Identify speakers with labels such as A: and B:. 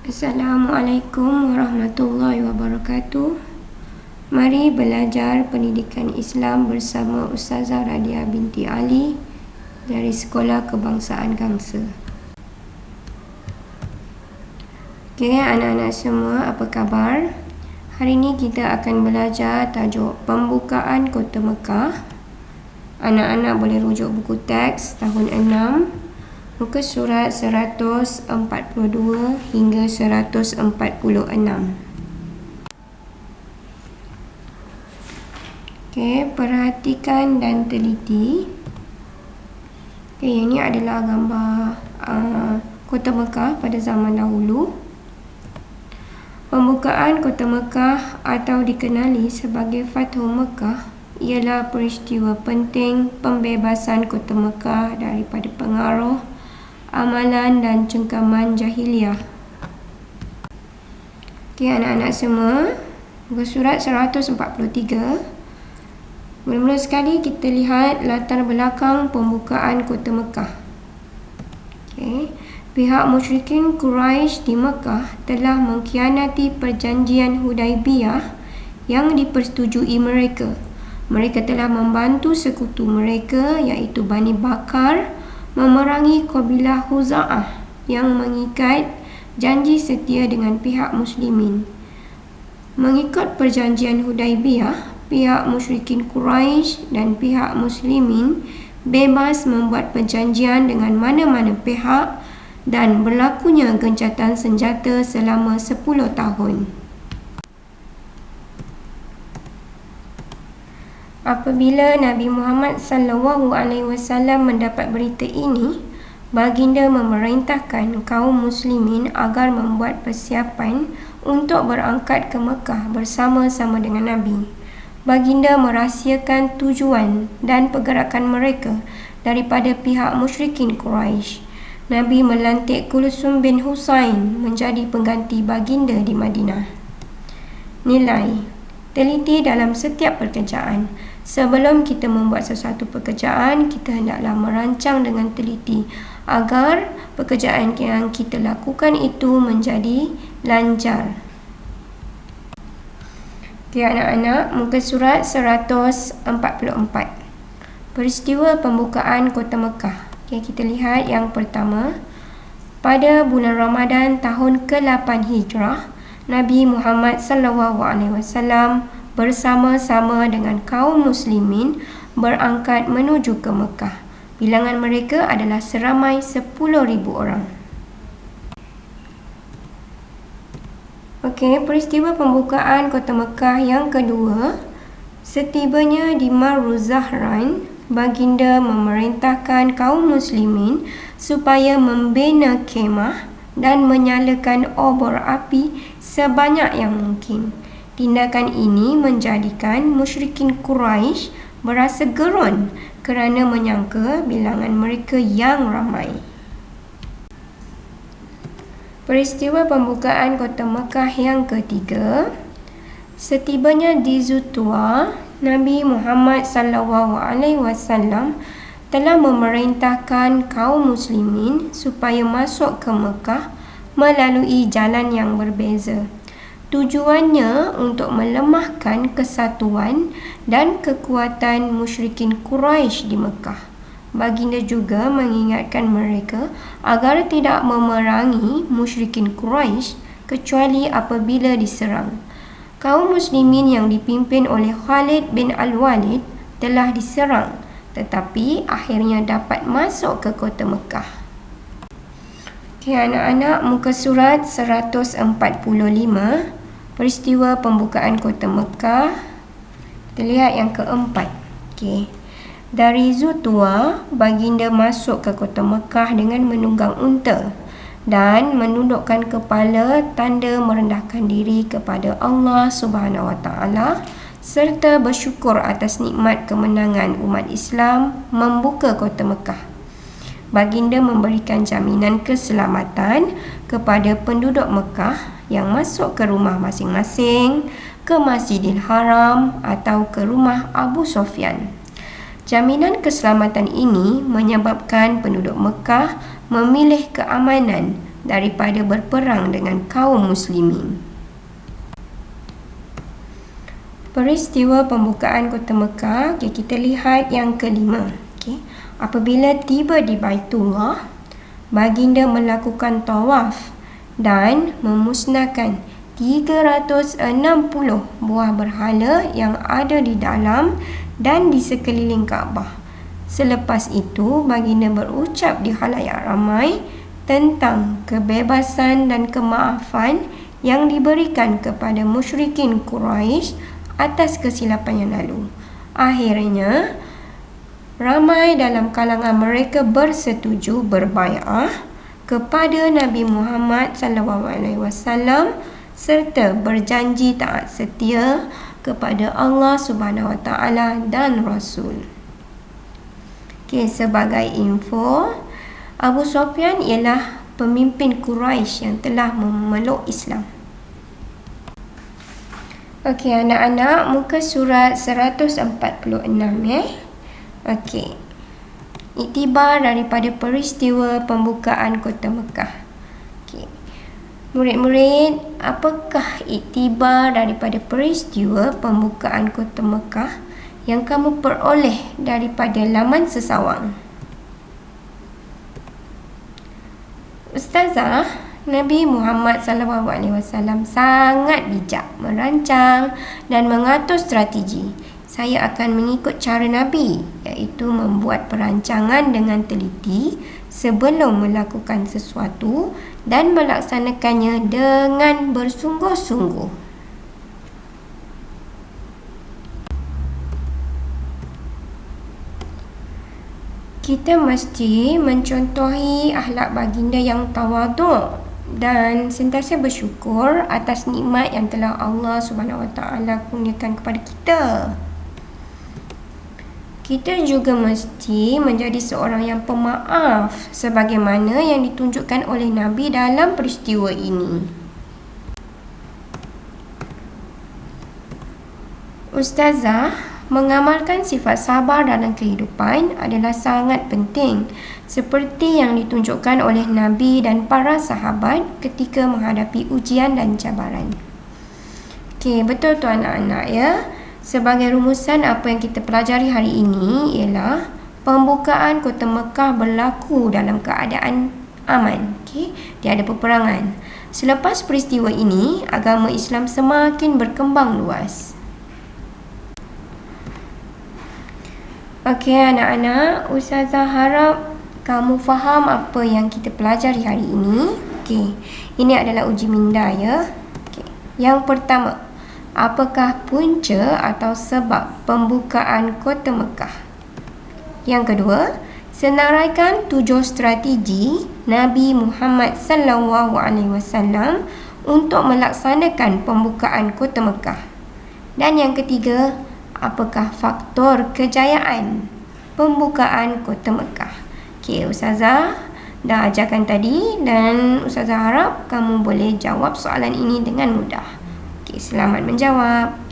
A: Assalamualaikum warahmatullahi wabarakatuh. Mari belajar pendidikan Islam bersama Ustazah Radia binti Ali dari Sekolah Kebangsaan Gangsa. Okey, anak-anak semua, apa khabar? Hari ini kita akan belajar tajuk Pembukaan Kota Mekah. Anak-anak boleh rujuk buku teks tahun 6, muka surat 142 hingga 146. Okey, perhatikan dan teliti. Okey, ini adalah gambar Kota Mekah pada zaman dahulu. Pembukaan Kota Mekah atau dikenali sebagai Fathu Mekah ialah peristiwa penting pembebasan Kota Mekah daripada pengaruh amalan dan cengkaman jahiliah. Okey, anak-anak semua, muka surat 143. Mula-mula sekali kita lihat latar belakang pembukaan Kota Mekah. Okey, pihak musyrikin Quraisy di Mekah telah mengkhianati perjanjian Hudaibiyah yang dipersetujui mereka. Mereka telah membantu sekutu mereka iaitu Bani Bakar memerangi kabilah Khuza'ah yang mengikat janji setia dengan pihak muslimin. Mengikut perjanjian Hudaibiyah, pihak musyrikin Quraisy dan pihak muslimin bebas membuat perjanjian dengan mana-mana pihak dan berlakunya gencatan senjata selama 10 tahun. Apabila Nabi Muhammad SAW mendapat berita ini, baginda memerintahkan kaum muslimin agar membuat persiapan untuk berangkat ke Mekah bersama-sama dengan Nabi. Baginda merahsiakan tujuan dan pergerakan mereka daripada pihak musyrikin Quraisy. Nabi melantik Kulsum bin Husain menjadi pengganti baginda di Madinah. Nilai: teliti dalam setiap pekerjaan. Sebelum kita membuat sesuatu pekerjaan, kita hendaklah merancang dengan teliti agar pekerjaan yang kita lakukan itu menjadi lancar. Okey, anak-anak, muka surat 144. Peristiwa pembukaan Kota Mekah. Okey, kita lihat yang pertama. Pada bulan Ramadan tahun ke-8 Hijrah, Nabi Muhammad SAW bersama-sama dengan kaum muslimin berangkat menuju ke Mekah. Bilangan mereka adalah seramai 10,000 orang. Okey, peristiwa pembukaan Kota Mekah yang kedua. Setibanya di Marru Zahran, baginda memerintahkan kaum muslimin supaya membina kemah dan menyalakan obor api sebanyak yang mungkin. Tindakan ini menjadikan musyrikin Quraisy berasa geron kerana menyangka bilangan mereka yang ramai. Peristiwa pembukaan Kota Mekah yang ketiga. Setibanya di Zutua, Nabi Muhammad SAW telah memerintahkan kaum muslimin supaya masuk ke Mekah melalui jalan yang berbeza. Tujuannya untuk melemahkan kesatuan dan kekuatan musyrikin Quraisy di Mekah. Baginda juga mengingatkan mereka agar tidak memerangi musyrikin Quraisy kecuali apabila diserang. Kaum muslimin yang dipimpin oleh Khalid bin Al-Walid telah diserang, tetapi akhirnya dapat masuk ke Kota Mekah. Okey, anak-anak, muka surat 145. Peristiwa pembukaan Kota Mekah. Kita lihat yang keempat. Okey. Dari Zutua, baginda masuk ke Kota Mekah dengan menunggang unta dan menundukkan kepala tanda merendahkan diri kepada Allah Subhanahu Wa Taala serta bersyukur atas nikmat kemenangan umat Islam membuka Kota Mekah. Baginda memberikan jaminan keselamatan kepada penduduk Mekah yang masuk ke rumah masing-masing, ke Masjidil Haram atau ke rumah Abu Sufyan. Jaminan keselamatan ini menyebabkan penduduk Mekah memilih keamanan daripada berperang dengan kaum muslimin. Peristiwa pembukaan kota Mekah, kita lihat yang kelima. Apabila tiba di Baitullah, baginda melakukan tawaf dan memusnahkan 360 buah berhala yang ada di dalam dan di sekeliling Kaabah. Selepas itu, baginda berucap di khalayak ramai tentang kebebasan dan kemaafan yang diberikan kepada musyrikin Quraisy atas kesilapan yang lalu. Akhirnya, ramai dalam kalangan mereka bersetuju berbai'ah kepada Nabi Muhammad SAW serta berjanji taat setia kepada Allah Subhanahu Wa Taala dan Rasul. Sebagai info, Abu Sufyan ialah pemimpin Quraisy yang telah memeluk Islam. Anak-anak, muka surat 146 Iktibar daripada peristiwa pembukaan kota Mekah. Murid-murid, apakah iktibar daripada peristiwa pembukaan kota Mekah yang kamu peroleh daripada laman sesawang? Ustazah, Nabi Muhammad SAW sangat bijak merancang dan mengatur strategi. Saya akan mengikut cara Nabi, iaitu membuat perancangan dengan teliti sebelum melakukan sesuatu dan melaksanakannya dengan bersungguh-sungguh. Kita mesti mencontohi akhlak baginda yang tawaduk dan sentiasa bersyukur atas nikmat yang telah Allah Subhanahu Wa Taala kurniakan kepada kita. Kita juga mesti menjadi seorang yang pemaaf sebagaimana yang ditunjukkan oleh Nabi dalam peristiwa ini. Ustazah, mengamalkan sifat sabar dalam kehidupan adalah sangat penting, seperti yang ditunjukkan oleh Nabi dan para sahabat ketika menghadapi ujian dan cabaran. Betul tu anak-anak ya. Sebagai rumusan, apa yang kita pelajari hari ini ialah pembukaan kota Mekah berlaku dalam keadaan aman. Tiada peperangan. Selepas peristiwa ini, agama Islam semakin berkembang luas. Anak-anak, Ustazah harap kamu faham apa yang kita pelajari hari ini. Ini adalah uji minda ya. Yang pertama, apakah punca atau sebab pembukaan kota Mekah? Yang kedua, senaraikan 7 strategi Nabi Muhammad SAW untuk melaksanakan pembukaan kota Mekah. Dan yang ketiga, apakah faktor kejayaan pembukaan kota Mekah? Ustazah dah ajarkan tadi dan Ustazah harap kamu boleh jawab soalan ini dengan mudah. Selamat menjawab.